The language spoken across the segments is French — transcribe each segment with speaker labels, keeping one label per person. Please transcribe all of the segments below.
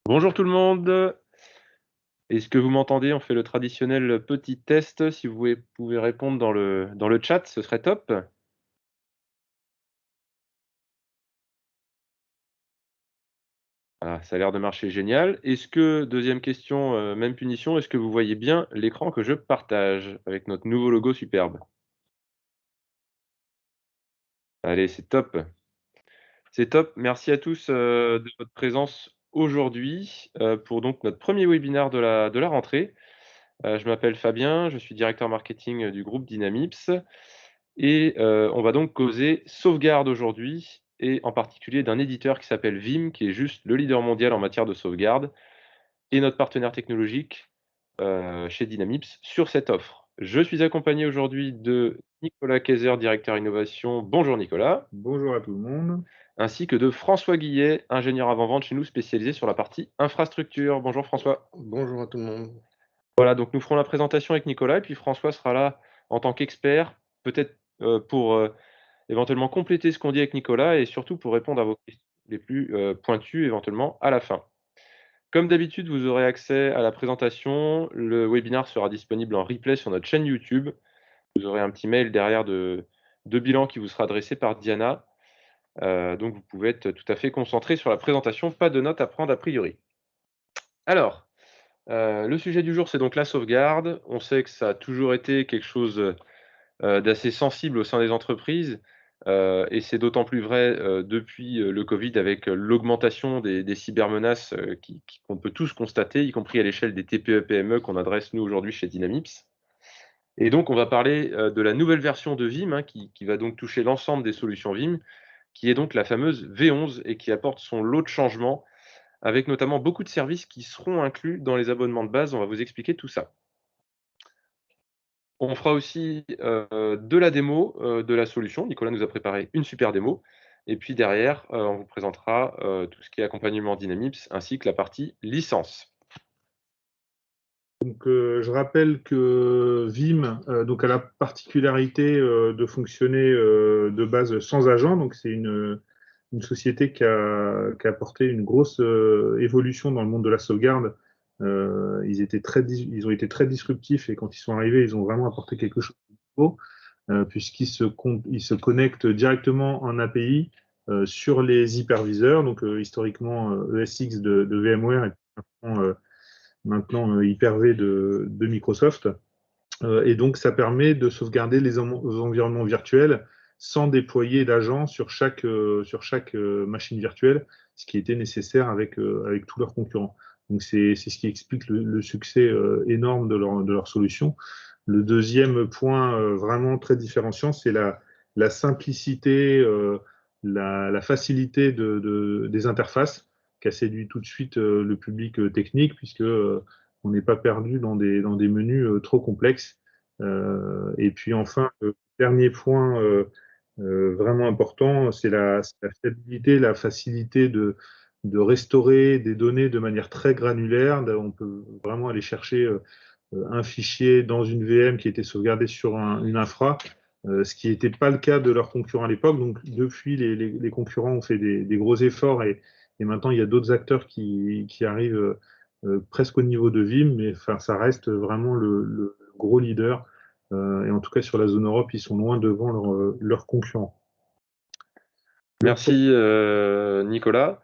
Speaker 1: Bonjour tout le monde. Est-ce que vous m'entendez? On fait le traditionnel petit test. Si vous pouvez répondre dans le chat, ce serait top. Ah, ça a l'air de marcher génial. Est-ce que, deuxième question, même punition, est-ce que vous voyez bien l'écran que je partage avec notre nouveau logo superbe? Allez, c'est top. C'est top. Merci à tous de votre présence aujourd'hui pour donc notre premier webinaire de la rentrée. Je m'appelle Fabien, je suis directeur marketing du groupe Dynamips. Et on va donc causer sauvegarde aujourd'hui et en particulier d'un éditeur qui s'appelle Vim, qui est juste le leader mondial en matière de sauvegarde et notre partenaire technologique, chez Dynamips sur cette offre. Je suis accompagné aujourd'hui de Nicolas Kayser, directeur innovation. Bonjour Nicolas.
Speaker 2: Bonjour à tout le monde.
Speaker 1: Ainsi que de François Guillet, ingénieur avant-vente chez nous spécialisé sur la partie infrastructure. Bonjour François.
Speaker 2: Bonjour à tout le monde.
Speaker 1: Voilà, donc nous ferons la présentation avec Nicolas et puis François sera là en tant qu'expert, peut-être, pour, éventuellement compléter ce qu'on dit avec Nicolas et surtout pour répondre à vos questions les plus, pointues éventuellement à la fin. Comme d'habitude, vous aurez accès à la présentation. Le webinaire sera disponible en replay sur notre chaîne YouTube. Vous aurez un petit mail derrière de bilan qui vous sera adressé par Diana. Donc vous pouvez être tout à fait concentré sur la présentation, pas de notes à prendre a priori. Alors, le sujet du jour, c'est donc la sauvegarde. On sait que ça a toujours été quelque chose d'assez sensible au sein des entreprises, et c'est d'autant plus vrai, depuis, le covid avec, l'augmentation des cybermenaces, qu'on peut tous constater, y compris à l'échelle des TPE-PME qu'on adresse nous aujourd'hui chez Dynamips. Et donc on va parler, de la nouvelle version de Vim, hein, qui va donc toucher l'ensemble des solutions Vim, qui est donc la fameuse V11 et qui apporte son lot de changements, avec notamment beaucoup de services qui seront inclus dans les abonnements de base. On va vous expliquer tout ça. On fera aussi, de la démo, de la solution. Nicolas nous a préparé une super démo et puis derrière, on vous présentera, tout ce qui est accompagnement Dynamips ainsi que la partie licence.
Speaker 2: Donc, je rappelle que Vim donc, a la particularité de fonctionner de base sans agent. Donc, c'est une société qui a apporté une grosse évolution dans le monde de la sauvegarde. Ils ont été très disruptifs et quand ils sont arrivés, ils ont vraiment apporté quelque chose de nouveau, ils se connectent directement en API sur les hyperviseurs. Donc, historiquement, ESX de VMware et maintenant Hyper-V de Microsoft. Et donc, ça permet de sauvegarder les environnements virtuels sans déployer d'agents sur chaque machine virtuelle, ce qui était nécessaire avec tous leurs concurrents. Donc, c'est ce qui explique le succès énorme de leur solution. Le deuxième point vraiment très différenciant, c'est la simplicité, la facilité des interfaces qui a séduit tout de suite le public technique, puisque on n'est pas perdu dans des menus trop complexes. Et puis enfin, le dernier point vraiment important, c'est la fiabilité, la facilité de restaurer des données de manière très granulaire. On peut vraiment aller chercher un fichier dans une VM qui était sauvegardé sur une infra, ce qui n'était pas le cas de leurs concurrents à l'époque. Donc, depuis, les concurrents ont fait des gros efforts et maintenant, il y a d'autres acteurs qui arrivent presque au niveau de Vim, mais enfin, ça reste vraiment le gros leader. Et en tout cas, sur la zone Europe, ils sont loin devant leurs concurrents. Donc,
Speaker 1: Merci, Nicolas.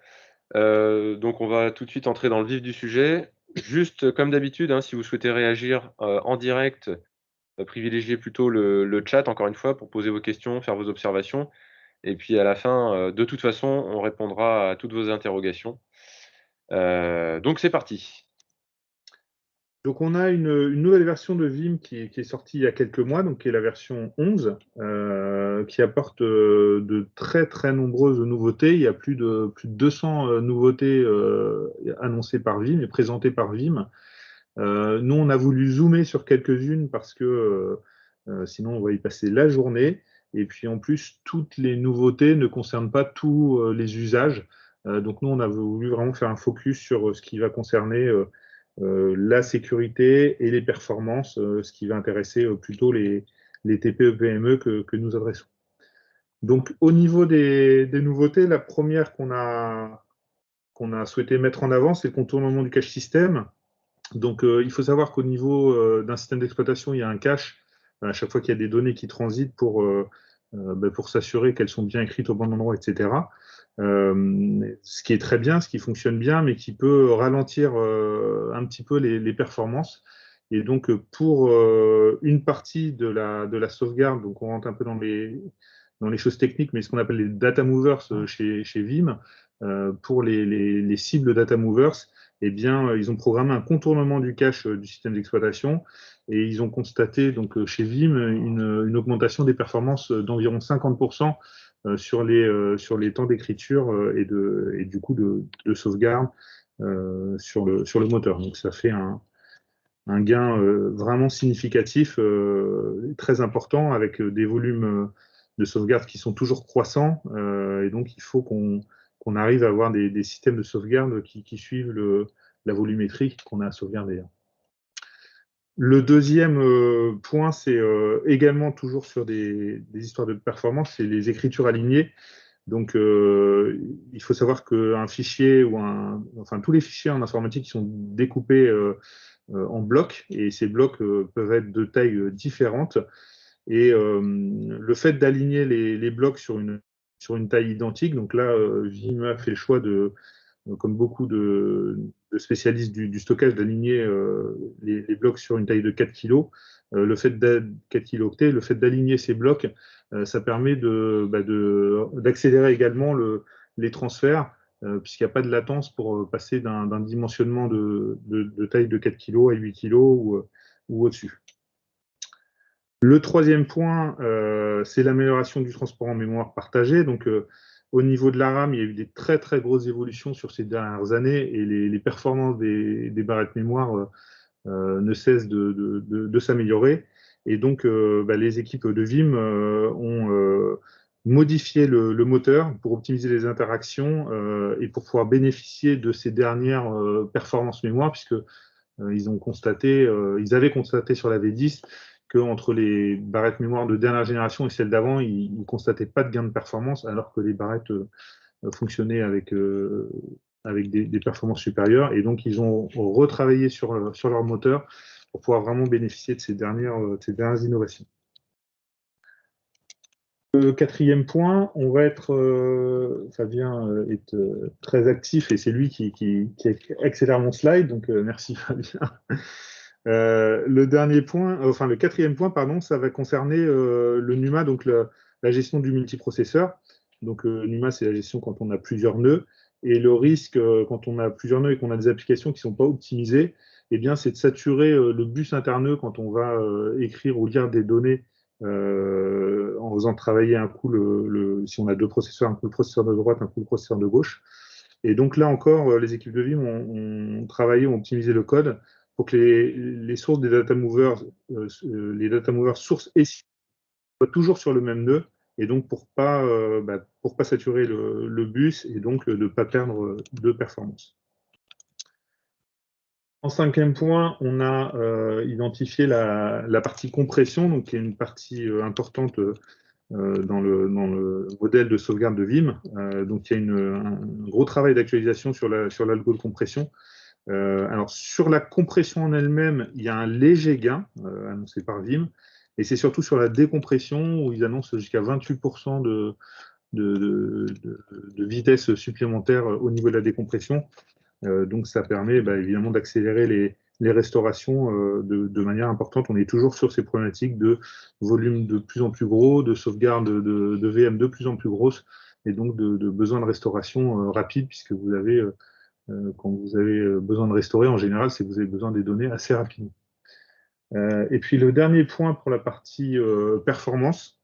Speaker 1: Donc on va tout de suite entrer dans le vif du sujet. Juste comme d'habitude, hein, si vous souhaitez réagir, en direct, privilégiez plutôt le chat encore une fois pour poser vos questions, faire vos observations et puis à la fin, de toute façon, on répondra à toutes vos interrogations. Donc c'est parti.
Speaker 2: Donc, on a une nouvelle version de Vim qui est sortie il y a quelques mois, donc qui est la version 11, qui apporte de très très nombreuses nouveautés. Il y a plus de 200 nouveautés annoncées par Vim et présentées par Vim. Nous, on a voulu zoomer sur quelques-unes parce que sinon, on va y passer la journée. Et puis, en plus, toutes les nouveautés ne concernent pas tous les usages. Donc, nous, on a voulu vraiment faire un focus sur ce qui va concerner la sécurité et les performances, ce qui va intéresser plutôt les TPE-PME que nous adressons. Donc, au niveau des nouveautés, la première qu'on a souhaité mettre en avant, c'est le contournement du cache système. Donc, il faut savoir qu'au niveau d'un système d'exploitation, il y a un cache à chaque fois qu'il y a des données qui transitent pour s'assurer qu'elles sont bien écrites au bon endroit, etc. Ce qui est très bien, ce qui fonctionne bien, mais qui peut ralentir un petit peu les performances. Et donc, pour une partie de la sauvegarde, donc on rentre un peu dans les choses techniques, mais ce qu'on appelle les data movers chez Vim, pour les cibles data movers, eh bien, ils ont programmé un contournement du cache du système d'exploitation et ils ont constaté donc chez Vim une augmentation des performances d'environ 50% sur les temps d'écriture et du coup de sauvegarde sur le moteur. Donc ça fait un gain vraiment significatif, très important, avec des volumes de sauvegarde qui sont toujours croissants. Et donc, il faut qu'on arrive à avoir des systèmes de sauvegarde qui suivent la volumétrie qu'on a à sauvegarder. Le deuxième point, c'est également toujours sur des histoires de performance, c'est les écritures alignées. Donc, il faut savoir qu'un fichier enfin tous les fichiers en informatique sont découpés en blocs et ces blocs peuvent être de tailles différentes. Et le fait d'aligner les blocs sur une taille identique, donc là, Vim a fait le choix comme beaucoup de spécialistes du stockage, d'aligner les blocs sur une taille de 4 kg. Le fait 4 kilooctets, le fait d'aligner ces blocs, ça permet d'accélérer également les transferts, puisqu'il n'y a pas de latence pour passer d'un dimensionnement de taille de 4 kg à 8 kg ou au-dessus. Le troisième point, c'est l'amélioration du transport en mémoire partagée. Donc, au niveau de la RAM, il y a eu des très très grosses évolutions sur ces dernières années et les performances des barrettes mémoire ne cessent de s'améliorer. Et donc, les équipes de Vim ont modifié le moteur pour optimiser les interactions et pour pouvoir bénéficier de ces dernières performances mémoire, puisque ils avaient constaté sur la V10 qu'entre les barrettes mémoire de dernière génération et celles d'avant, ils ne constataient pas de gain de performance, alors que les barrettes fonctionnaient avec des performances supérieures. Et donc, ils ont retravaillé sur leur moteur pour pouvoir vraiment bénéficier de ces dernières innovations. Le quatrième point, Fabien est très actif et c'est lui qui accélère mon slide, donc merci Fabien. Le quatrième point, pardon, ça va concerner le NUMA, donc la gestion du multiprocesseur. Donc NUMA, c'est la gestion quand on a plusieurs nœuds. Et le risque, quand on a plusieurs nœuds et qu'on a des applications qui ne sont pas optimisées, eh bien, c'est de saturer le bus interneux quand on va écrire ou lire des données en faisant travailler un coup, si on a deux processeurs, un coup le processeur de droite, un coup le processeur de gauche. Et donc là encore, les équipes de Vim ont travaillé, ont optimisé le code pour que les sources des data movers, les data movers sources et soient toujours sur le même nœud, et donc pour pas saturer le bus et donc de ne pas perdre de performance. En cinquième point, on a identifié la partie compression, donc qui est une partie importante dans le modèle de sauvegarde de Vim. Donc il y a un gros travail d'actualisation sur l'algo de compression. Alors sur la compression en elle-même, il y a un léger gain annoncé par Vim, et c'est surtout sur la décompression où ils annoncent jusqu'à 28% de vitesse supplémentaire au niveau de la décompression. Donc ça permet évidemment d'accélérer les restaurations de manière importante. On est toujours sur ces problématiques de volume de plus en plus gros, de sauvegarde de VM de plus en plus grosse, et donc de besoin de restauration rapide, puisque vous avez, quand vous avez besoin de restaurer, en général, c'est que vous avez besoin des données assez rapidement. Et puis le dernier point pour la partie performance,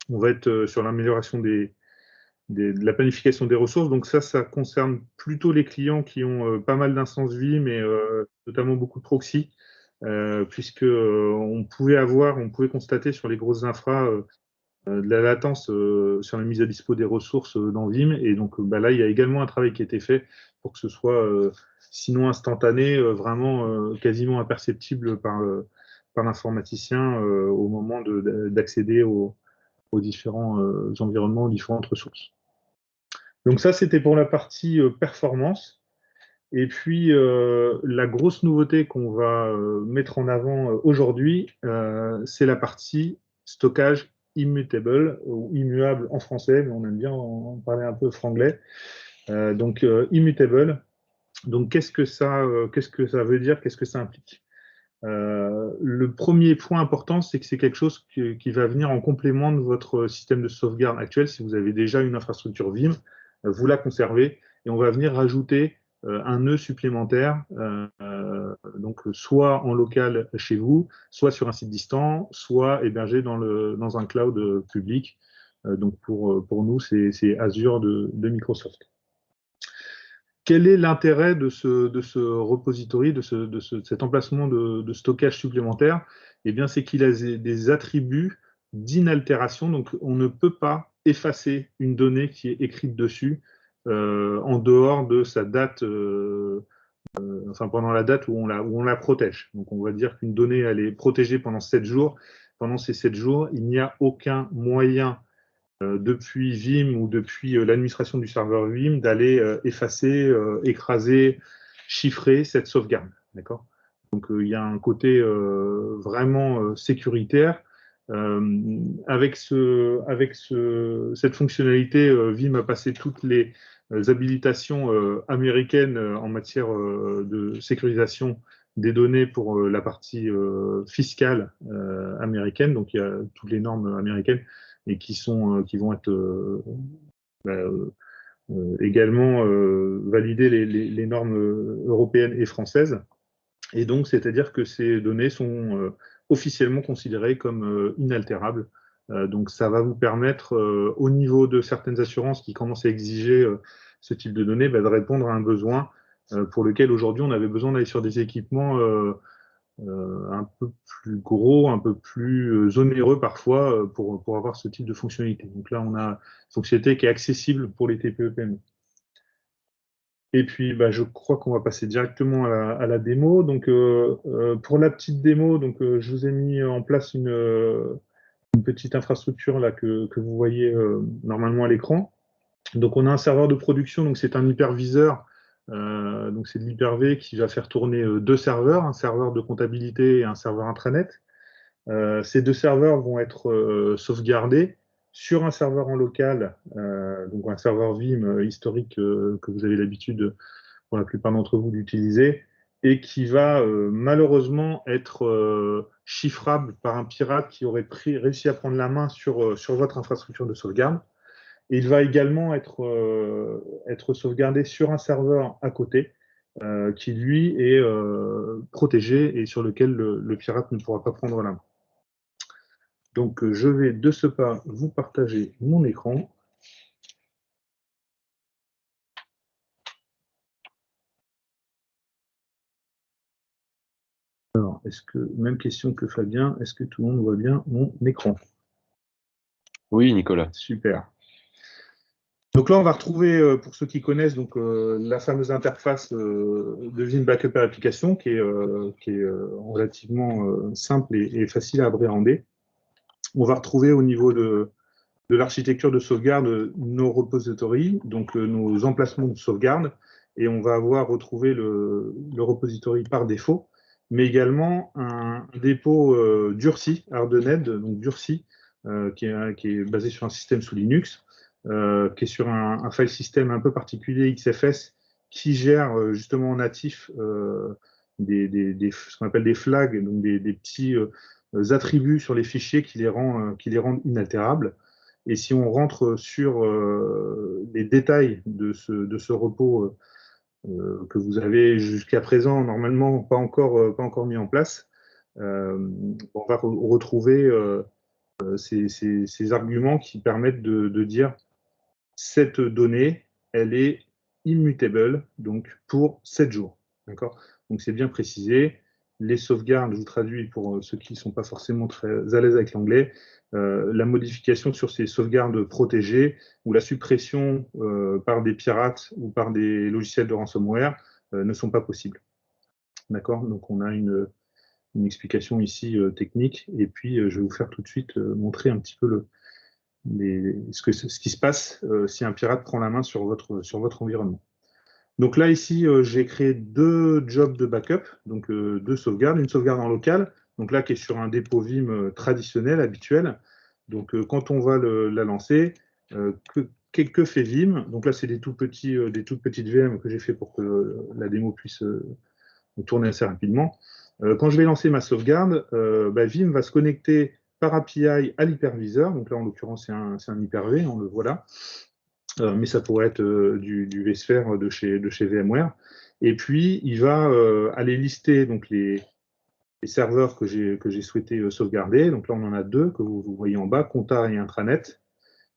Speaker 2: on va être sur l'amélioration de la planification des ressources. Donc ça concerne plutôt les clients qui ont pas mal d'instances Vim, mais notamment beaucoup de proxy, puisque on pouvait constater sur les grosses infras de la latence sur la mise à dispo des ressources dans Vim. Et donc là, il y a également un travail qui a été fait pour que ce soit, sinon instantané, vraiment quasiment imperceptible par l'informaticien au moment d'accéder aux différents environnements, aux différentes ressources. Donc ça, c'était pour la partie performance. Et puis, la grosse nouveauté qu'on va mettre en avant aujourd'hui, c'est la partie stockage immutable ou immuable en français, mais on aime bien en parler un peu franglais. Donc, immutable. Donc, qu'est-ce que ça veut dire? Qu'est-ce que ça implique? Le premier point important, c'est que c'est quelque chose qui va venir en complément de votre système de sauvegarde actuel. Si vous avez déjà une infrastructure Vim, vous la conservez et on va venir rajouter un nœud supplémentaire, donc soit en local chez vous, soit sur un site distant, soit hébergé dans un cloud public. Donc pour nous, c'est Azure de Microsoft. Quel est l'intérêt de ce repository, cet emplacement de stockage supplémentaire? Eh bien, c'est qu'il a des attributs d'inaltération. Donc, on ne peut pas effacer une donnée qui est écrite dessus en dehors de sa date, enfin pendant la date où on la protège. Donc, on va dire qu'une donnée, elle est protégée pendant 7 jours. Pendant ces 7 jours, il n'y a aucun moyen depuis Vim ou depuis l'administration du serveur Vim d'aller effacer, écraser, chiffrer cette sauvegarde. D'accord? Donc il y a un côté vraiment sécuritaire. Cette fonctionnalité, Vim a passé toutes les habilitations américaines en matière de sécurisation des données pour la partie fiscale américaine. Donc il y a toutes les normes américaines et qui vont être bah, également valider les normes européennes et françaises. Et donc, c'est-à-dire que ces données sont officiellement considérées comme inaltérables. Donc, ça va vous permettre, au niveau de certaines assurances qui commencent à exiger ce type de données, bah, de répondre à un besoin pour lequel aujourd'hui on avait besoin d'aller sur des équipements un peu plus gros, un peu plus onéreux parfois pour avoir ce type de fonctionnalité. Donc là, on a une fonctionnalité qui est accessible pour les TPE-PME. Et puis, bah, je crois qu'on va passer directement à la démo. Donc, pour la petite démo, donc, je vous ai mis en place une petite infrastructure là que vous voyez normalement à l'écran. Donc, on a un serveur de production, donc c'est un hyperviseur. Donc, c'est de l'Hyper-V qui va faire tourner deux serveurs, un serveur de comptabilité et un serveur intranet. Ces deux serveurs vont être sauvegardés sur un serveur en local, donc un serveur Vim historique que vous avez l'habitude pour la plupart d'entre vous d'utiliser, et qui va malheureusement être chiffrable par un pirate qui aurait réussi à prendre la main sur votre infrastructure de sauvegarde. Et il va également être sauvegardé sur un serveur à côté, qui lui est protégé et sur lequel le pirate ne pourra pas prendre la main. Donc, je vais de ce pas vous partager mon écran. Alors, même question que Fabien, est-ce que tout le monde voit bien mon écran?
Speaker 1: Oui, Nicolas.
Speaker 2: Super. Donc là, on va retrouver, pour ceux qui connaissent, donc, la fameuse interface de Vim Backup Application qui est relativement simple et facile à appréhender. On va retrouver au niveau de l'architecture de sauvegarde nos repositories, donc nos emplacements de sauvegarde, et on va avoir retrouvé le repository par défaut, mais également un dépôt durci, hardened, donc durci, qui est basé sur un système sous Linux, qui est sur un file system un peu particulier, XFS, qui gère justement en natif ce qu'on appelle des flags, donc des petits attributs sur les fichiers qui les rendent inaltérables. Et si on rentre sur les détails de ce repos que vous avez jusqu'à présent normalement pas encore mis en place, on va retrouver ces arguments qui permettent de dire cette donnée, elle est immutable, donc pour 7 jours. D'accord? Donc c'est bien précisé. Les sauvegardes, je vous traduis pour ceux qui ne sont pas forcément très à l'aise avec l'anglais, la modification sur ces sauvegardes protégées ou la suppression par des pirates ou par des logiciels de ransomware ne sont pas possibles. D'accord? Donc on a une explication ici technique et puis je vais vous faire tout de suite montrer un petit peu ce qui se passe si un pirate prend la main sur votre environnement. Donc là, ici, j'ai créé 2 jobs de backup, donc 2 sauvegardes. Une sauvegarde en local, donc là, qui est sur un dépôt Vim traditionnel, habituel. Donc quand on va la lancer, que fait Vim? Donc là, c'est des toutes petites VM que j'ai fait pour que la démo puisse tourner assez rapidement. Quand je vais lancer ma sauvegarde, Vim va se connecter par API à l'hyperviseur. Donc là, en l'occurrence, c'est un Hyper-V, on le voit là. Mais ça pourrait être du vSphere de chez VMware. Et puis, il va aller lister donc, les serveurs que j'ai souhaité sauvegarder. Donc là, on en a 2 que vous voyez en bas, Compta et Intranet.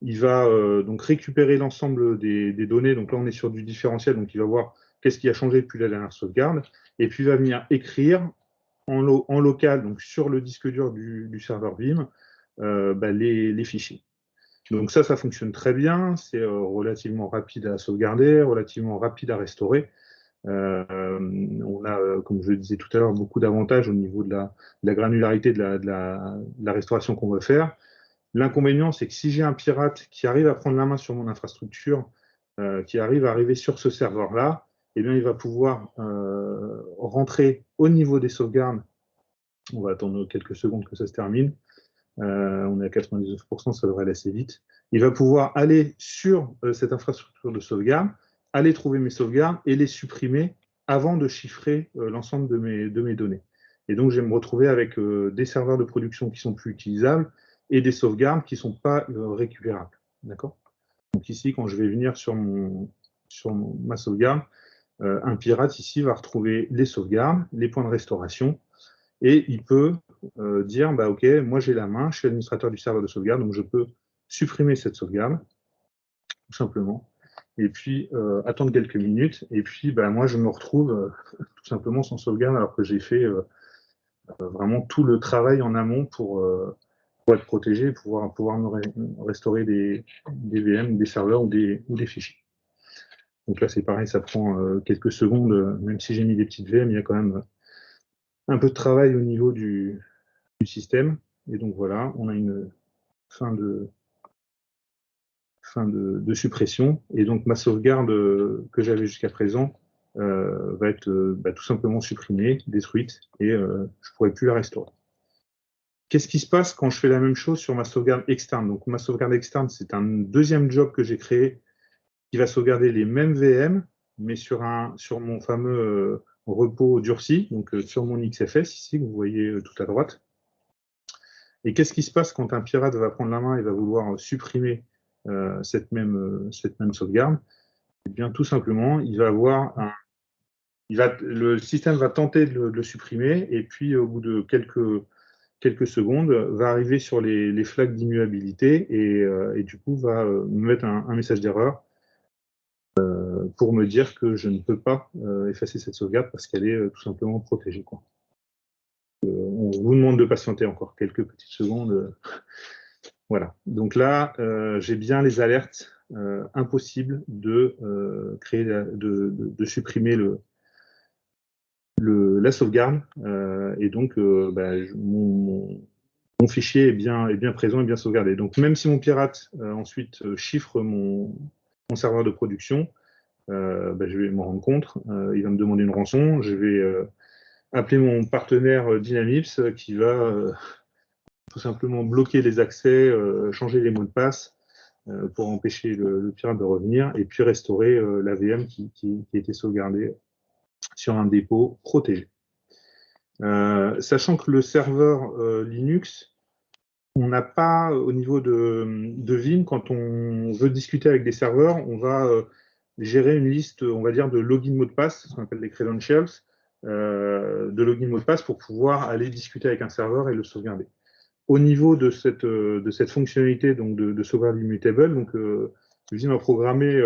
Speaker 2: Il va donc récupérer l'ensemble des données. Donc là, on est sur du différentiel. Donc, il va voir qu'est-ce qui a changé depuis la dernière sauvegarde. Et puis, il va venir écrire en local, donc sur le disque dur du serveur Vim, les fichiers. Donc ça fonctionne très bien, c'est relativement rapide à sauvegarder, relativement rapide à restaurer. On a, comme je le disais tout à l'heure, beaucoup d'avantages au niveau de la granularité de la restauration qu'on veut faire. L'inconvénient, c'est que si j'ai un pirate qui arrive à prendre la main sur mon infrastructure, qui arrive à arriver sur ce serveur-là, eh bien, il va pouvoir rentrer au niveau des sauvegardes. On va attendre quelques secondes que ça se termine. On est à 99%, ça devrait aller assez vite. Il va pouvoir aller sur cette infrastructure de sauvegarde, aller trouver mes sauvegardes et les supprimer avant de chiffrer l'ensemble de mes données. Et donc, je vais me retrouver avec des serveurs de production qui sont plus utilisables et des sauvegardes qui ne sont pas récupérables. D'accord? Donc ici, quand je vais venir sur ma sauvegarde, un pirate ici va retrouver les sauvegardes, les points de restauration, et il peut dire, OK, moi j'ai la main, je suis administrateur du serveur de sauvegarde, donc je peux supprimer cette sauvegarde, tout simplement, et puis attendre quelques minutes, et puis moi je me retrouve tout simplement sans sauvegarde, alors que j'ai fait vraiment tout le travail en amont pour être protégé et pouvoir me restaurer des VM, des serveurs ou des fichiers. Donc là c'est pareil, ça prend quelques secondes, même si j'ai mis des petites VM, il y a quand même un peu de travail au niveau du système. Et donc voilà, on a une fin de suppression. Et donc ma sauvegarde que j'avais jusqu'à présent va être tout simplement supprimée, détruite, et je ne pourrai plus la restaurer. Qu'est-ce qui se passe quand je fais la même chose sur ma sauvegarde externe? Donc ma sauvegarde externe, c'est un deuxième job que j'ai créé qui va sauvegarder les mêmes VM, mais sur mon fameux repos durci, donc sur mon XFS ici, que vous voyez tout à droite. Et qu'est-ce qui se passe quand un pirate va prendre la main et va vouloir supprimer cette même sauvegarde? Eh bien, tout simplement, le système va tenter de le supprimer, et puis au bout de quelques secondes, va arriver sur les flags d'immuabilité, et du coup va me mettre un message d'erreur pour me dire que je ne peux pas effacer cette sauvegarde parce qu'elle est tout simplement protégée, quoi. On vous demande de patienter encore quelques petites secondes. Voilà. Donc là, j'ai bien les alertes impossible de supprimer la sauvegarde. Et donc, mon fichier est bien présent et bien sauvegardé. Donc, même si mon pirate ensuite chiffre mon serveur de production, je vais m'en rendre compte. Il va me demander une rançon. Je vais appeler mon partenaire Dynamips qui va tout simplement bloquer les accès, changer les mots de passe pour empêcher le pirate de revenir, et puis restaurer la VM qui a été sauvegardée sur un dépôt protégé. Sachant que le serveur Linux, on n'a pas, au niveau de Vim, quand on veut discuter avec des serveurs, on va gérer une liste, on va dire, de login mot de passe, ce qu'on appelle les credentials, de login mot de passe pour pouvoir aller discuter avec un serveur et le sauvegarder. Au niveau de cette fonctionnalité donc de sauvegarde immutable, donc Vim a programmé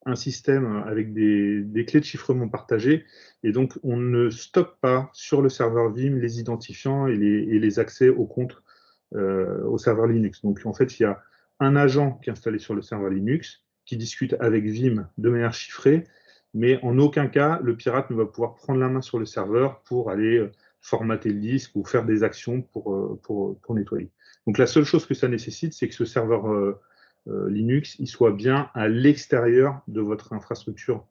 Speaker 2: un système avec des clés de chiffrement partagées, et donc on ne stocke pas sur le serveur Vim les identifiants et les accès aux comptes au serveur Linux. Donc en fait, il y a un agent qui est installé sur le serveur Linux qui discute avec Vim de manière chiffrée, mais en aucun cas le pirate ne va pouvoir prendre la main sur le serveur pour aller formater le disque ou faire des actions pour nettoyer. Donc la seule chose que ça nécessite, c'est que ce serveur Linux il soit bien à l'extérieur de votre infrastructure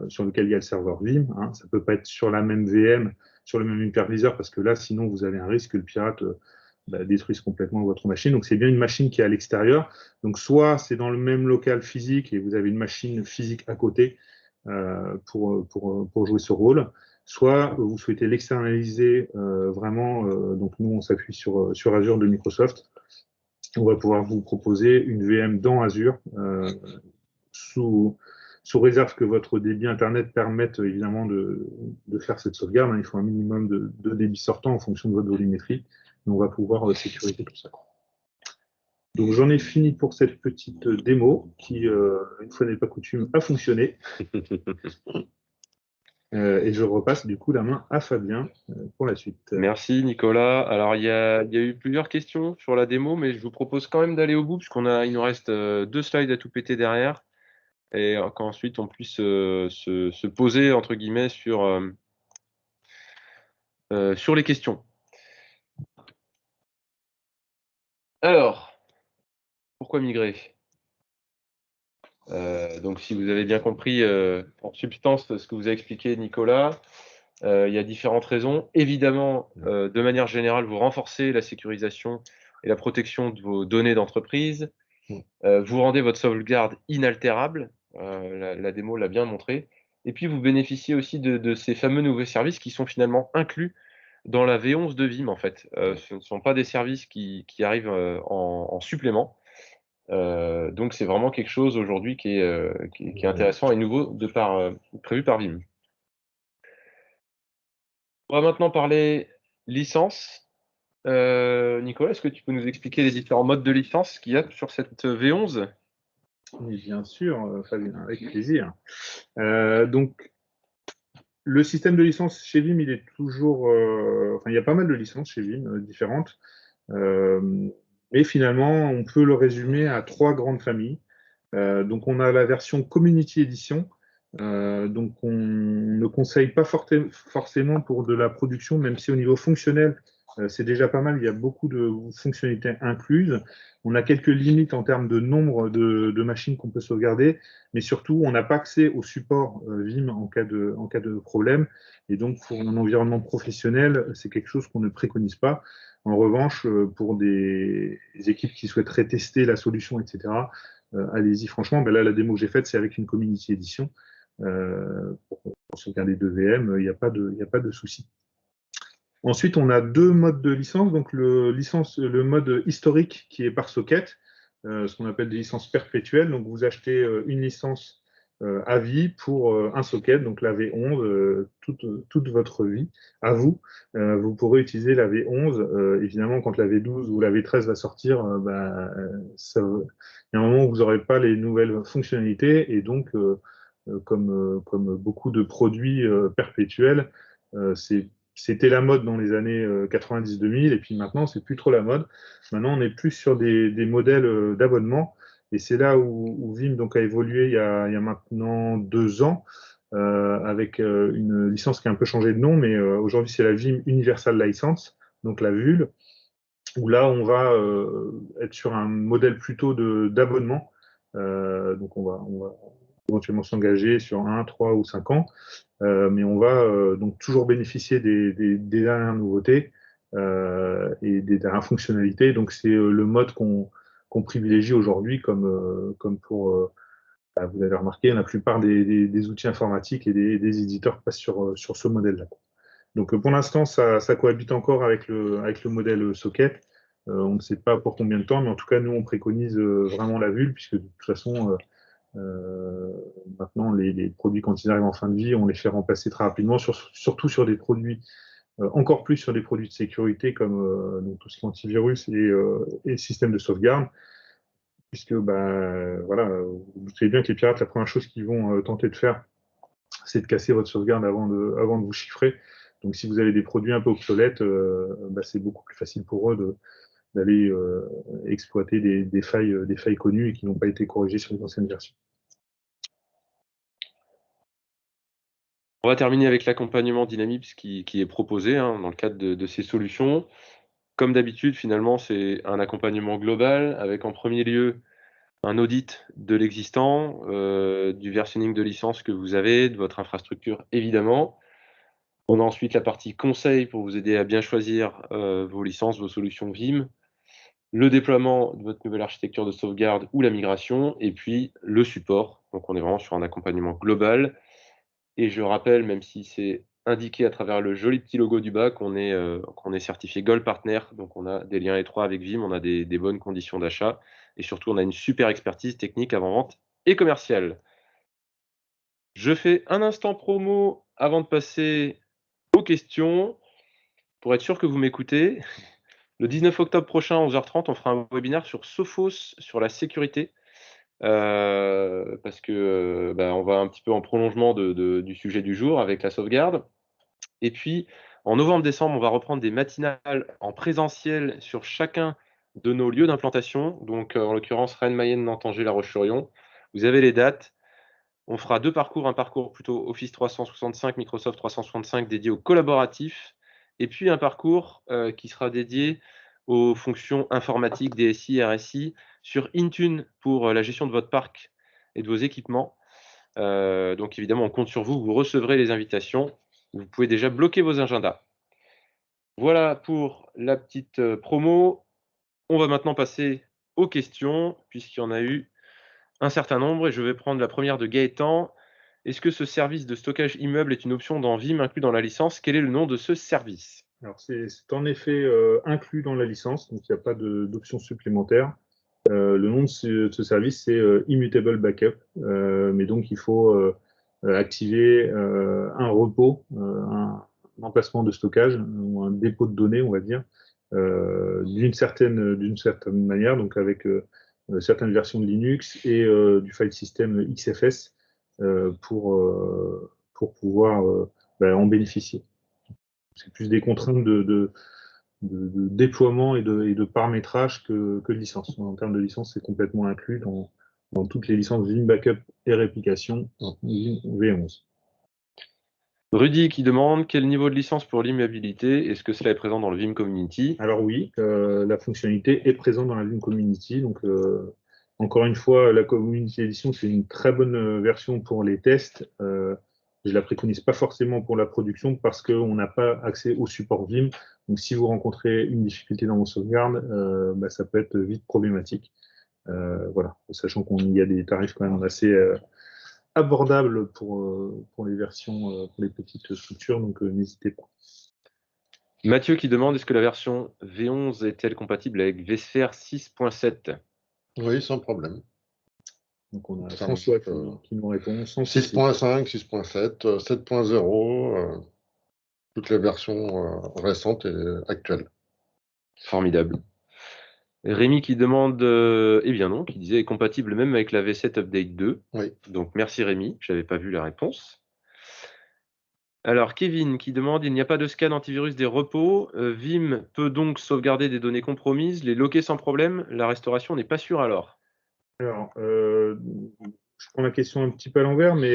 Speaker 2: sur lequel il y a le serveur Vim. Hein. Ça ne peut pas être sur la même VM, sur le même hyperviseur, parce que là, sinon, vous avez un risque que le pirate détruise complètement votre machine. Donc, c'est bien une machine qui est à l'extérieur. Donc, soit c'est dans le même local physique et vous avez une machine physique à côté pour jouer ce rôle, soit vous souhaitez l'externaliser vraiment. Donc, nous, on s'appuie sur Azure de Microsoft. On va pouvoir vous proposer une VM dans Azure sous, sous réserve que votre débit Internet permette évidemment de faire cette sauvegarde. Hein. Il faut un minimum de débit sortant en fonction de votre volumétrie. Mais on va pouvoir sécuriser tout ça. Donc j'en ai fini pour cette petite démo qui, une fois n'est pas coutume, a fonctionné. Et je repasse du coup la main à Fabien pour la suite.
Speaker 1: Merci Nicolas. Alors il y a eu plusieurs questions sur la démo, mais je vous propose quand même d'aller au bout puisqu'il nous reste 2 slides à tout péter derrière et qu'ensuite on puisse se poser entre guillemets sur les questions. Alors, pourquoi migrer? Donc si vous avez bien compris en substance ce que vous a expliqué Nicolas, il y a différentes raisons. Évidemment, de manière générale, vous renforcez la sécurisation et la protection de vos données d'entreprise. Vous rendez votre sauvegarde inaltérable. La démo l'a bien montré. Et puis, vous bénéficiez aussi de ces fameux nouveaux services qui sont finalement inclus dans la V11 de Vim, en fait. Ce ne sont pas des services qui arrivent en supplément. Donc, c'est vraiment quelque chose aujourd'hui qui est intéressant et nouveau prévu par Vim. On va maintenant parler licence. Nicolas, est-ce que tu peux nous expliquer les différents modes de licence qu'il y a sur cette V11?
Speaker 2: Oui, bien sûr, Fabien, avec plaisir. Donc, le système de licence chez Vim, il est toujours. Enfin, il y a pas mal de licences chez Vim différentes. Mais finalement, on peut le résumer à 3 grandes familles. Donc, on a la version Community Edition. Donc, on ne conseille pas forcément pour de la production, même si au niveau fonctionnel, c'est déjà pas mal. Il y a beaucoup de fonctionnalités incluses. On a quelques limites en termes de nombre de machines qu'on peut sauvegarder, mais surtout, on n'a pas accès au support Vim en cas de problème. Et donc, pour un environnement professionnel, c'est quelque chose qu'on ne préconise pas. En revanche, pour des équipes qui souhaiteraient tester la solution, etc., allez-y, franchement. Ben là, la démo que j'ai faite, c'est avec une Community Edition. Pour sauvegarder 2 VM, il n'y a pas de souci. Ensuite, on a 2 modes de licence. Donc, le mode historique qui est par socket, ce qu'on appelle des licences perpétuelles. Donc, vous achetez une licence à vie pour un socket, donc la V11, toute votre vie, à vous. Vous pourrez utiliser la V11. Évidemment, quand la V12 ou la V13 va sortir, il y a un moment où vous n'aurez pas les nouvelles fonctionnalités. Et donc, comme beaucoup de produits perpétuels, c'était la mode dans les années 90-2000, et puis maintenant, c'est plus trop la mode. Maintenant, on est plus sur des modèles d'abonnement, et c'est là où Vim donc, a évolué il y a maintenant 2 ans, avec une licence qui a un peu changé de nom, mais aujourd'hui, c'est la Vim Universal License, donc la VUL, où là, on va être sur un modèle plutôt d'abonnement. Donc, on va éventuellement s'engager sur 1, 3 ou 5 ans. Mais on va donc toujours bénéficier des dernières nouveautés et des dernières fonctionnalités. Donc c'est le mode qu'on privilégie aujourd'hui, comme pour, vous avez remarqué, la plupart des outils informatiques et des éditeurs passent sur ce modèle-là. Donc pour l'instant, ça cohabite encore avec le modèle socket. On ne sait pas pour combien de temps, mais en tout cas, nous, on préconise vraiment la VUL, puisque de toute façon, maintenant, les produits, quand ils arrivent en fin de vie, on les fait remplacer très rapidement, surtout sur des produits, encore plus sur des produits de sécurité comme donc tout ce qui est antivirus et système de sauvegarde, puisque voilà, vous savez bien que les pirates, la première chose qu'ils vont tenter de faire, c'est de casser votre sauvegarde avant de vous chiffrer. Donc si vous avez des produits un peu obsolètes, c'est beaucoup plus facile pour eux d'aller exploiter des failles connues et qui n'ont pas été corrigées sur les anciennes versions.
Speaker 1: On va terminer avec l'accompagnement Dynamips qui est proposé dans le cadre de ces solutions. Comme d'habitude, finalement, c'est un accompagnement global avec en premier lieu un audit de l'existant, du versionning de licence que vous avez, de votre infrastructure évidemment. On a ensuite la partie conseil pour vous aider à bien choisir, vos licences, vos solutions Vim, le déploiement de votre nouvelle architecture de sauvegarde ou la migration et puis le support. Donc on est vraiment sur un accompagnement global et je rappelle, même si c'est indiqué à travers le joli petit logo du bas, qu'on est certifié Gold Partner, donc on a des liens étroits avec Vim, on a des bonnes conditions d'achat et surtout on a une super expertise technique avant-vente et commerciale. Je fais un instant promo avant de passer aux questions. Pour être sûr que vous m'écoutez, le 19 octobre prochain, 11h30, on fera un webinaire sur Sophos, sur la sécurité, parce que, on va un petit peu en prolongement du sujet du jour avec la sauvegarde. Et puis, en novembre-décembre, on va reprendre des matinales en présentiel sur chacun de nos lieux d'implantation. Donc, en l'occurrence, Rennes, Mayenne, Nantes, Angers, La Roche-sur-Yon. Vous avez les dates. On fera 2 parcours, un parcours plutôt Office 365, Microsoft 365 dédié au collaboratif et puis un parcours, qui sera dédié aux fonctions informatiques, DSI, RSI sur Intune pour, la gestion de votre parc et de vos équipements. Donc évidemment, on compte sur vous, vous recevrez les invitations. Vous pouvez déjà bloquer vos agendas. Voilà pour la petite, promo. On va maintenant passer aux questions puisqu'il y en a eu un certain nombre et je vais prendre la première de Gaëtan. Est-ce que ce service de stockage immeuble est une option dans Vim inclus dans la licence? Quel est le nom de ce service?
Speaker 2: Alors, c'est en effet inclus dans la licence, donc il n'y a pas d'option supplémentaire. Le nom de ce service, c'est Immutable Backup. Mais donc, il faut activer un repos, un emplacement de stockage ou un dépôt de données, on va dire, d'une certaine manière, donc avec certaines versions de Linux et du file system XFS pour pouvoir en bénéficier. C'est plus des contraintes de déploiement et de paramétrage que de licence. En termes de licence, c'est complètement inclus dans toutes les licences Vim Backup et réplication en Vim V11.
Speaker 1: Rudy qui demande quel niveau de licence pour l'immutabilité, est-ce que cela est présent dans le Vim Community?
Speaker 2: Alors oui, la fonctionnalité est présente dans la Vim Community. Donc, encore une fois, la Community Edition, c'est une très bonne version pour les tests. Je ne la préconise pas forcément pour la production parce qu'on n'a pas accès au support Vim. Donc, si vous rencontrez une difficulté dans vos sauvegardes, ça peut être vite problématique. Voilà, sachant qu'il y a des tarifs quand même assez abordables pour les versions, pour les petites structures, donc n'hésitez pas.
Speaker 1: Mathieu qui demande est-ce que la version V11 est-elle compatible avec vSphere 6.7?
Speaker 3: Oui, sans problème.
Speaker 2: Donc on a François qui nous répond.
Speaker 3: 6.5, 6.7, 7.0, toutes les versions récentes et actuelles.
Speaker 1: Formidable. Rémi qui demande, eh bien non, qui disait est compatible même avec la V7 Update 2.
Speaker 3: Oui.
Speaker 1: Donc merci Rémi, je n'avais pas vu la réponse. Alors Kevin qui demande, il n'y a pas de scan antivirus des repos. Vim peut donc sauvegarder des données compromises, les loquer sans problème. La restauration n'est pas sûre alors.
Speaker 2: Alors, je prends la question un petit peu à l'envers, mais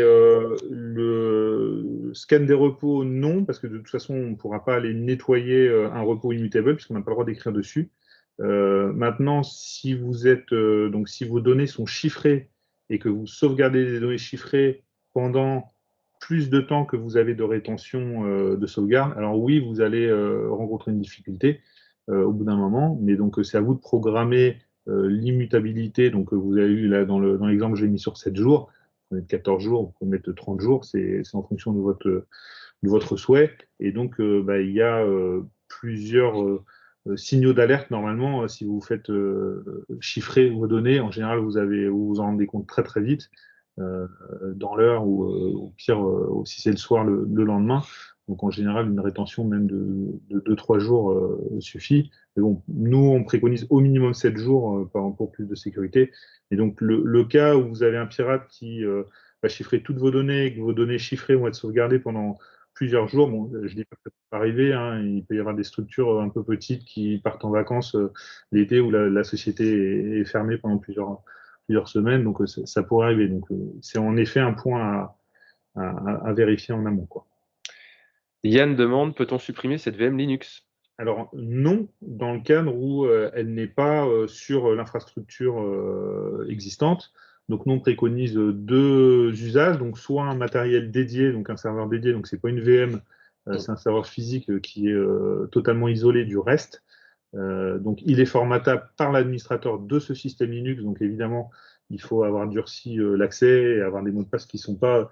Speaker 2: le scan des repos, non, parce que de toute façon, on ne pourra pas aller nettoyer un repos immutable, puisqu'on n'a pas le droit d'écrire dessus. Maintenant, si vous êtes, donc si vos données sont chiffrées et que vous sauvegardez des données chiffrées pendant plus de temps que vous avez de rétention de sauvegarde, alors oui, vous allez rencontrer une difficulté au bout d'un moment, mais donc c'est à vous de programmer l'immutabilité. Donc vous avez eu là dans l'exemple que j'ai mis sur 7 jours, vous pouvez mettre 14 jours, vous pouvez mettre 30 jours, c'est en fonction de votre souhait. Et donc il y a plusieurs signaux d'alerte normalement. Si vous faites chiffrer vos données, en général vous vous en rendez compte très très vite dans l'heure ou au pire si c'est le soir le lendemain. Donc en général, une rétention même de 2-3 jours suffit. Mais bon, nous, on préconise au minimum 7 jours pour plus de sécurité. Et donc le cas où vous avez un pirate qui va chiffrer toutes vos données et que vos données chiffrées vont être sauvegardées pendant plusieurs jours, bon, je dis pas que ça peut arriver, hein, il peut y avoir des structures un peu petites qui partent en vacances l'été où la société est fermée pendant plusieurs semaines, donc ça pourrait arriver. Donc c'est en effet un point à vérifier en amont, quoi.
Speaker 1: Yann demande peut-on supprimer cette VM Linux?
Speaker 2: Alors non, dans le cadre où elle n'est pas sur l'infrastructure existante. Donc nous, on préconise deux usages, donc soit un matériel dédié, donc un serveur dédié, donc c'est pas une VM, c'est un serveur physique qui est totalement isolé du reste. Donc il est formatable par l'administrateur de ce système Linux, donc évidemment, il faut avoir durci l'accès et avoir des mots de passe qui ne sont pas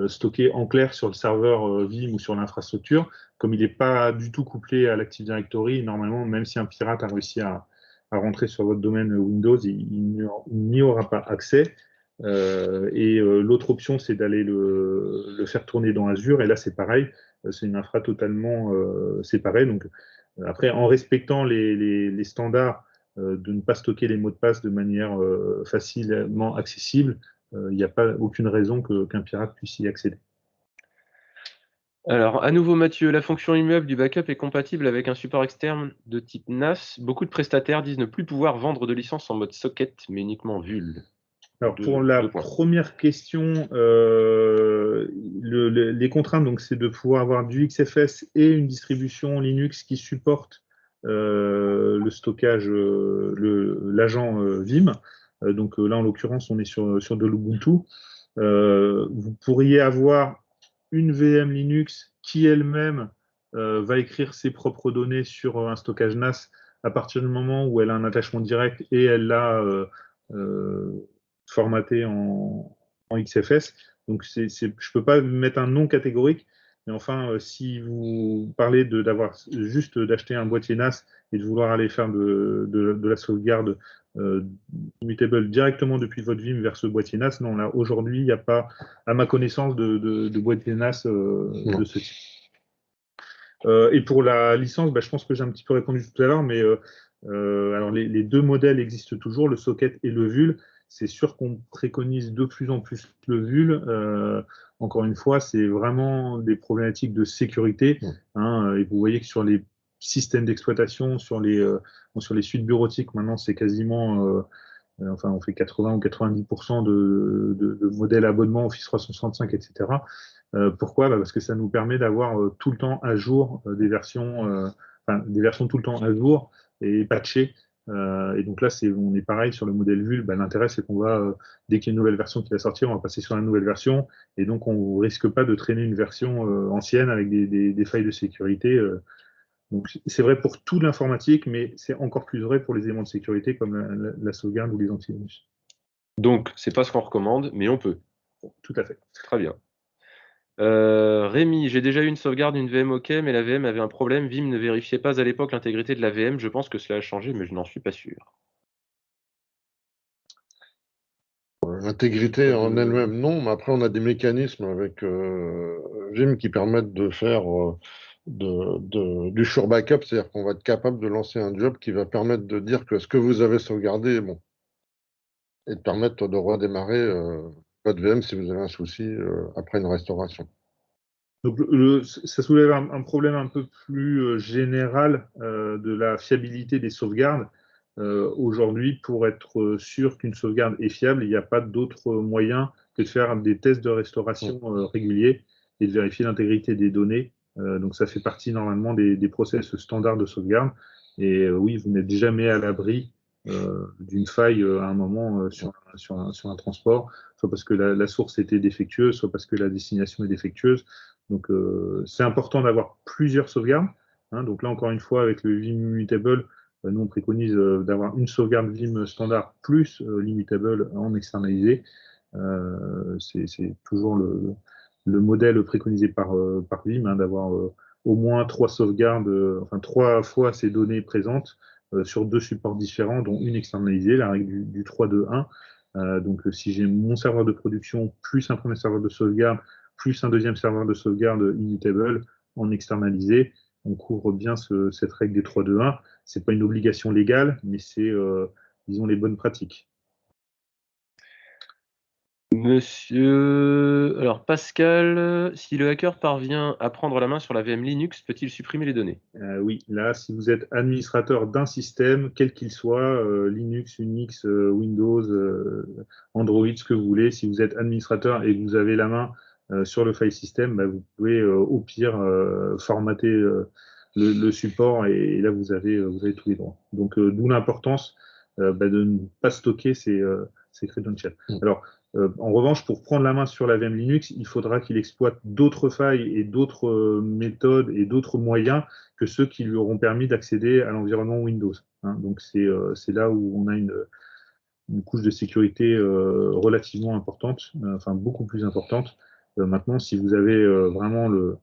Speaker 2: stockés en clair sur le serveur Vim ou sur l'infrastructure. Comme il n'est pas du tout couplé à l'Active Directory, normalement, même si un pirate a réussi à rentrer sur votre domaine Windows, il n'y aura pas accès. L'autre option, c'est d'aller le faire tourner dans Azure. Et là, c'est pareil, c'est une infra totalement séparée. Donc, après, en respectant les standards de ne pas stocker les mots de passe de manière facilement accessible, il n'y a pas aucune raison qu'un pirate puisse y accéder.
Speaker 1: Alors, à nouveau Mathieu, la fonction immeuble du backup est compatible avec un support externe de type NAS. Beaucoup de prestataires disent ne plus pouvoir vendre de licence en mode socket, mais uniquement VUL.
Speaker 2: Alors, pour la première question, les contraintes, donc, c'est de pouvoir avoir du XFS et une distribution Linux qui supporte le stockage, l'agent Vim. Donc là, en l'occurrence, on est sur de l'Ubuntu. Vous pourriez avoir une VM Linux qui elle-même va écrire ses propres données sur un stockage NAS à partir du moment où elle a un attachement direct et elle l'a formaté en XFS. Donc, je ne peux pas mettre un nom catégorique, mais enfin, si vous parlez d'avoir juste d'acheter un boîtier NAS et de vouloir aller faire de la sauvegarde immutable directement depuis votre Vim vers ce boîtier NAS, non, là, aujourd'hui, il n'y a pas, à ma connaissance, de boîtier NAS de ce type. Et pour la licence, je pense que j'ai un petit peu répondu tout à l'heure, mais alors les deux modèles existent toujours, le socket et le VUL. C'est sûr qu'on préconise de plus en plus le VUL. Encore une fois, c'est vraiment des problématiques de sécurité. Hein, et vous voyez que sur les systèmes d'exploitation, sur les suites bureautiques, maintenant, c'est quasiment enfin, on fait 80 ou 90% de modèles abonnement Office 365, etc. Pourquoi? Parce que ça nous permet d'avoir tout le temps à jour des versions tout le temps à jour et patchées. Et donc là, on est pareil sur le modèle VUL. L'intérêt, c'est qu'on va, dès qu'il y a une nouvelle version qui va sortir, on va passer sur la nouvelle version. Et donc, on ne risque pas de traîner une version ancienne avec des failles de sécurité. Donc, c'est vrai pour toute l'informatique, mais c'est encore plus vrai pour les éléments de sécurité comme la sauvegarde ou les antivirus.
Speaker 1: Donc, c'est pas ce qu'on recommande, mais on peut.
Speaker 2: Tout à fait.
Speaker 1: Très bien. Rémi, j'ai déjà eu une sauvegarde d'une VM OK, mais la VM avait un problème. Vim ne vérifiait pas à l'époque l'intégrité de la VM. Je pense que cela a changé, mais je n'en suis pas sûr.
Speaker 3: L'intégrité en elle-même, non, mais après, on a des mécanismes avec Vim qui permettent de faire du sure backup, c'est-à-dire qu'on va être capable de lancer un job qui va permettre de dire que ce que vous avez sauvegardé est bon et de permettre de redémarrer votre VM si vous avez un souci après une restauration.
Speaker 2: Donc, ça soulève un problème un peu plus général de la fiabilité des sauvegardes. Aujourd'hui, pour être sûr qu'une sauvegarde est fiable, il n'y a pas d'autre moyen que de faire des tests de restauration réguliers et de vérifier l'intégrité des données. Donc, ça fait partie normalement des process standards de sauvegarde. Et oui, vous n'êtes jamais à l'abri d'une faille à un moment sur un transport, soit parce que la source était défectueuse, soit parce que la destination est défectueuse. Donc, c'est important d'avoir plusieurs sauvegardes. Hein. Donc là, encore une fois, avec le Vim Immutable, nous, on préconise d'avoir une sauvegarde Vim standard plus l'Immutable en externalisé. C'est toujours le modèle préconisé par Vim, hein, d'avoir au moins 3 sauvegardes, enfin 3 fois ces données présentes sur 2 supports différents, dont une externalisée, la règle du 3-2-1. Donc, si j'ai mon serveur de production plus un premier serveur de sauvegarde, plus un deuxième serveur de sauvegarde immutable en externalisé, on couvre bien cette règle des 3-2-1. Ce n'est pas une obligation légale, mais c'est, disons, les bonnes pratiques.
Speaker 1: Monsieur, alors Pascal, si le hacker parvient à prendre la main sur la VM Linux, peut-il supprimer les données?
Speaker 2: Oui, là, si vous êtes administrateur d'un système, quel qu'il soit, Linux, Unix, Windows, Android, ce que vous voulez, si vous êtes administrateur et que vous avez la main sur le file system, vous pouvez au pire formater le support et là, vous avez tous les droits. Donc, d'où l'importance de ne pas stocker ces credentials. Alors, en revanche, pour prendre la main sur la VM Linux, il faudra qu'il exploite d'autres failles et d'autres méthodes et d'autres moyens que ceux qui lui auront permis d'accéder à l'environnement Windows. Hein. Donc, c'est là où on a une couche de sécurité relativement importante, enfin beaucoup plus importante. Maintenant, si vous avez vraiment le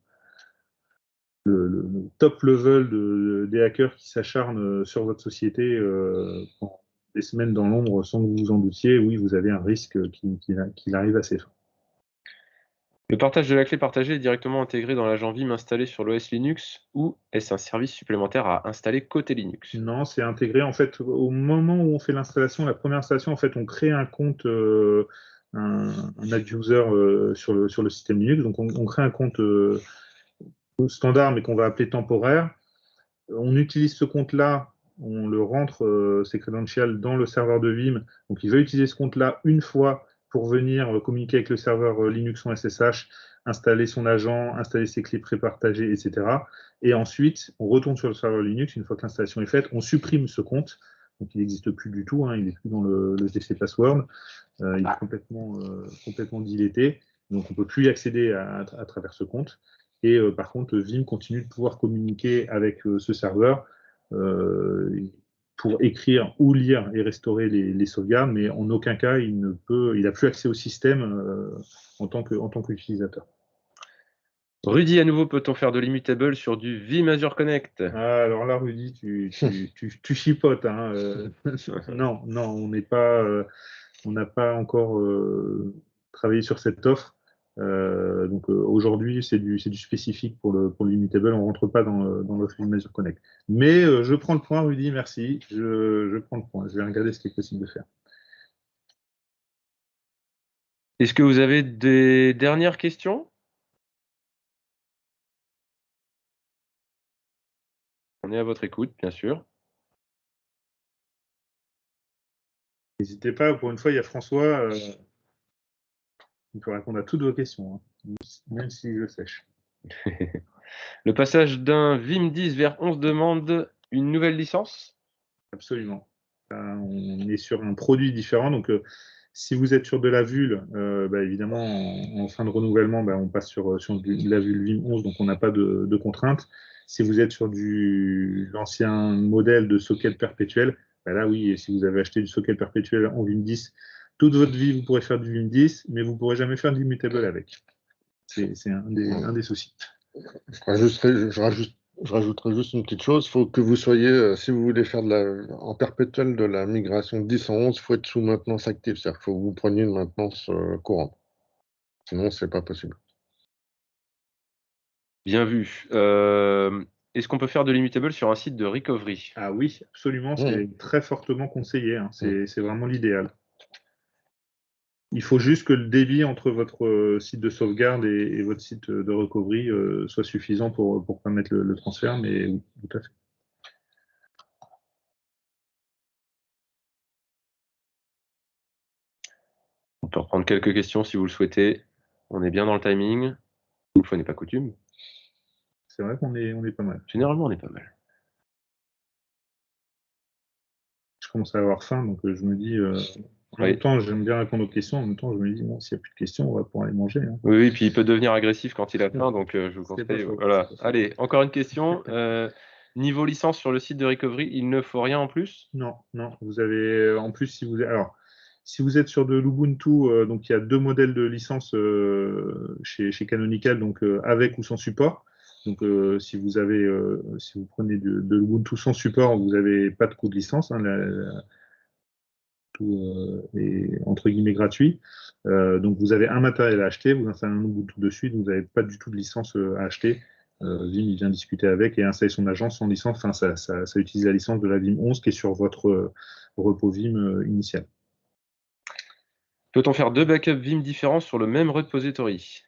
Speaker 2: top level des hackers qui s'acharnent sur votre société pendant des semaines dans l'ombre sans que vous vous en doutiez, oui, vous avez un risque qui arrive assez fort.
Speaker 1: Le partage de la clé partagée est directement intégré dans l'agent Vim installé sur l'OS Linux ou est-ce un service supplémentaire à installer côté Linux?
Speaker 2: Non, c'est intégré. En fait, au moment où on fait l'installation, la première installation, en fait, on crée un compte, un ad-user sur le système Linux. Donc, on crée un compte standard, mais qu'on va appeler temporaire. On utilise ce compte-là, on le rentre, ses credentials, dans le serveur de Vim. Donc, il va utiliser ce compte-là une fois pour venir communiquer avec le serveur Linux en SSH, installer son agent, installer ses clés prépartagées, etc. Et ensuite, on retourne sur le serveur Linux. Une fois que l'installation est faite, on supprime ce compte. Donc, il n'existe plus du tout. Hein, il n'est plus dans le DC Password. Il est complètement dilété. Donc, on ne peut plus y accéder à travers ce compte. Et par contre, Vim continue de pouvoir communiquer avec ce serveur pour écrire ou lire et restaurer les sauvegardes, mais en aucun cas, il n'a plus accès au système en tant qu'utilisateur.
Speaker 1: Rudy, à nouveau, peut-on faire de l'immutable sur du Vim Azure Connect?
Speaker 2: Ah, alors là, Rudy, tu chipotes. Hein, non, on n'a pas encore travaillé sur cette offre. Donc aujourd'hui, c'est du spécifique pour l'immutable. On ne rentre pas dans l'offre Vim Azure Connect. Mais je prends le point, Rudy, merci. Je prends le point. Je vais regarder ce qui est possible de faire.
Speaker 1: Est-ce que vous avez des dernières questions? On est à votre écoute, bien sûr.
Speaker 2: N'hésitez pas, pour une fois, il y a François. Il peut répondre à toutes vos questions, hein, même si je sèche.
Speaker 1: Le passage d'un Vim 10 vers 11 demande une nouvelle licence?
Speaker 2: Absolument. On est sur un produit différent. Donc, si vous êtes sur de la Vul, évidemment, en fin de renouvellement, on passe sur de la Vul Vim 11, donc on n'a pas de contraintes. Si vous êtes sur l'ancien modèle de socket perpétuel, là, oui, si vous avez acheté du socket perpétuel en Vim 10, toute votre vie, vous pourrez faire du Vim 10, mais vous ne pourrez jamais faire d'immutable avec. C'est un des soucis.
Speaker 3: Je rajouterai juste une petite chose. Il faut que vous soyez, si vous voulez faire en perpétuel de la migration 10 en 11, il faut être sous maintenance active. C'est-à-dire qu'il faut que vous preniez une maintenance courante. Sinon, ce n'est pas possible.
Speaker 1: Bien vu. Est-ce qu'on peut faire de l'immutable sur un site de recovery?
Speaker 2: Ah oui, absolument, c'est très fortement conseillé. Hein. C'est vraiment l'idéal. Il faut juste que le débit entre votre site de sauvegarde et votre site de recovery soit suffisant pour permettre le transfert, mais oui, tout à fait.
Speaker 1: On peut reprendre quelques questions si vous le souhaitez. On est bien dans le timing. Une fois n'est pas coutume.
Speaker 2: C'est vrai qu'on est pas mal.
Speaker 1: Généralement, on est pas mal.
Speaker 2: Je commence à avoir faim, donc je me dis, en même temps, j'aime bien répondre aux questions, en même temps, je me dis, bon, s'il n'y a plus de questions, on va pouvoir aller manger. Hein.
Speaker 1: Oui, puis il peut devenir agressif quand il a faim, donc je vous conseille. Voilà. Allez, encore une question. Niveau licence sur le site de recovery, il ne faut rien en plus?
Speaker 2: Non, vous avez, en plus, si vous êtes sur de l'Ubuntu, donc il y a deux modèles de licence chez Canonical, donc avec ou sans support. Donc si vous prenez de l'Ubuntu sans support, vous n'avez pas de coût de licence. Hein, tout est entre guillemets gratuit. Donc vous avez un matériel à acheter, vous installez un Ubuntu dessus, donc vous n'avez pas du tout de licence à acheter. Vim, il vient discuter avec et installer son agence sans licence. Enfin, ça utilise la licence de la Vim 11 qui est sur votre repos Vim initial.
Speaker 1: Peut-on faire deux backups Vim différents sur le même repository?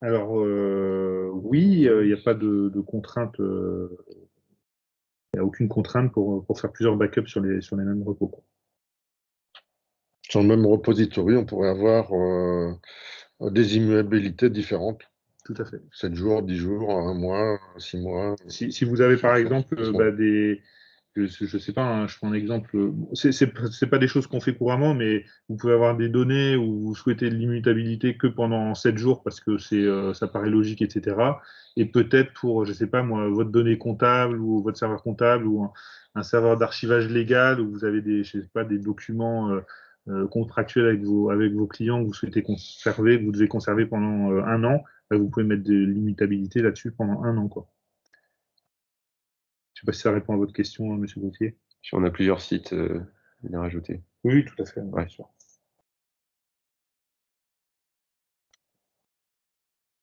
Speaker 2: Alors, oui, il n'y a pas de contrainte. Il n'y a aucune contrainte pour faire plusieurs backups sur les mêmes repos.
Speaker 3: Sur le même repository, on pourrait avoir des immuabilités différentes.
Speaker 2: Tout à fait.
Speaker 3: 7 jours, 10 jours, 1 mois, 6 mois.
Speaker 2: Si vous avez par exemple
Speaker 3: Bon.
Speaker 2: je sais pas, hein, je prends un exemple, c'est pas des choses qu'on fait couramment, mais vous pouvez avoir des données où vous souhaitez de l'immutabilité que pendant 7 jours parce que ça paraît logique, etc. Et peut-être pour, je sais pas moi, votre donnée comptable ou votre serveur comptable ou un serveur d'archivage légal où vous avez je sais pas, des documents contractuels avec vos clients que vous souhaitez conserver, que vous devez conserver pendant 1 an, bah, vous pouvez mettre de l'immutabilité là-dessus pendant 1 an, quoi. Je ne sais pas si ça répond à votre question, hein, Monsieur Gauthier.
Speaker 1: Si on a plusieurs sites, bien rajouter.
Speaker 2: Oui, tout à fait,
Speaker 1: Ouais.
Speaker 2: bien sûr.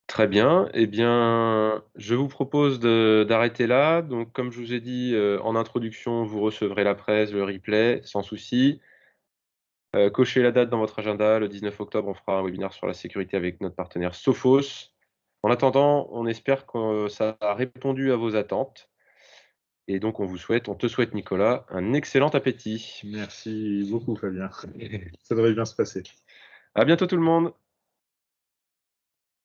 Speaker 1: Très bien. Eh bien, je vous propose d'arrêter là. Donc, comme je vous ai dit en introduction, vous recevrez la presse, le replay, sans souci. Cochez la date dans votre agenda. Le 19 octobre, on fera un webinaire sur la sécurité avec notre partenaire Sophos. En attendant, on espère que ça a répondu à vos attentes. Et donc, on te souhaite, Nicolas, un excellent appétit.
Speaker 2: Merci beaucoup, Fabien. Ça devrait bien se passer.
Speaker 1: À bientôt tout le monde.